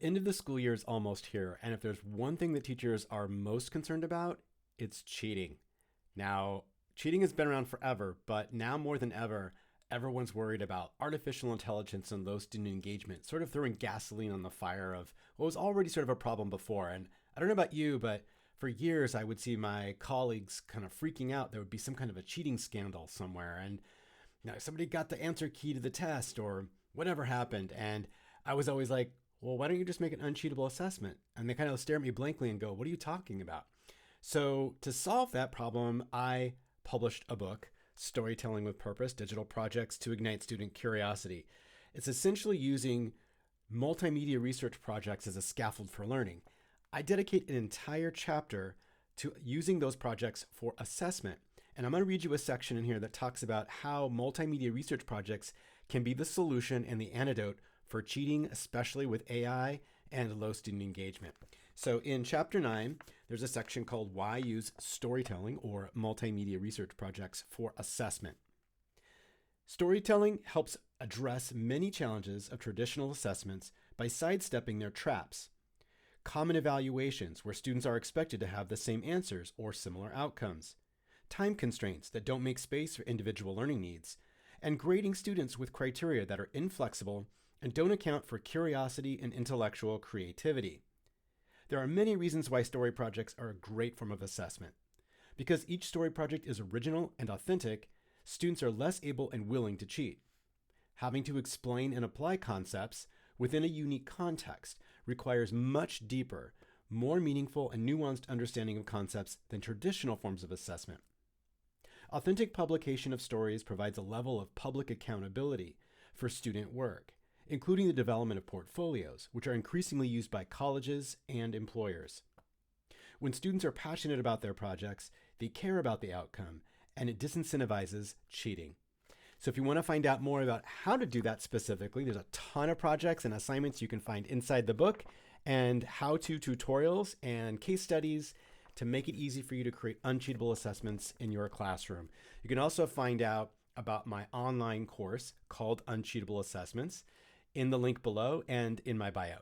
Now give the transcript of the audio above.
end of the school year is almost here, and if there's one thing that teachers are most concerned about, it's cheating. Now, cheating has been around forever, but now more than ever, everyone's worried about artificial intelligence and low student engagement, sort of throwing gasoline on the fire of what was already sort of a problem before. And I don't know about you, but for years I would see my colleagues kind of freaking out. There would be some kind of a cheating scandal somewhere, and somebody got the answer key to the test or whatever happened. And I was always like, well, why don't you just make an uncheatable assessment? And they kind of stare at me blankly and go, what are you talking about? So to solve that problem, I published a book, Storytelling with Purpose, Digital Projects to Ignite Student Curiosity. It's essentially using multimedia research projects as a scaffold for learning. I dedicate an entire chapter to using those projects for assessment. And I'm going to read you a section in here that talks about how multimedia research projects can be the solution and the antidote for cheating, especially with AI and low student engagement. So in chapter 9, there's a section called Why Use Storytelling or Multimedia Research Projects for Assessment. Storytelling helps address many challenges of traditional assessments by sidestepping their traps. Common evaluations where students are expected to have the same answers or similar outcomes. Time constraints that don't make space for individual learning needs. And grading students with criteria that are inflexible and don't account for curiosity and intellectual creativity. There are many reasons why story projects are a great form of assessment. Because each story project is original and authentic, students are less able and willing to cheat. Having to explain and apply concepts within a unique context requires much deeper, more meaningful and nuanced understanding of concepts than traditional forms of assessment. Authentic publication of stories provides a level of public accountability for student work, including the development of portfolios, which are increasingly used by colleges and employers. When students are passionate about their projects, they care about the outcome, and it disincentivizes cheating. So if you want to find out more about how to do that specifically, there's a ton of projects and assignments you can find inside the book, and how-to tutorials and case studies to make it easy for you to create uncheatable assessments in your classroom. You can also find out about my online course called Uncheatable Assessments in the link below and in my bio.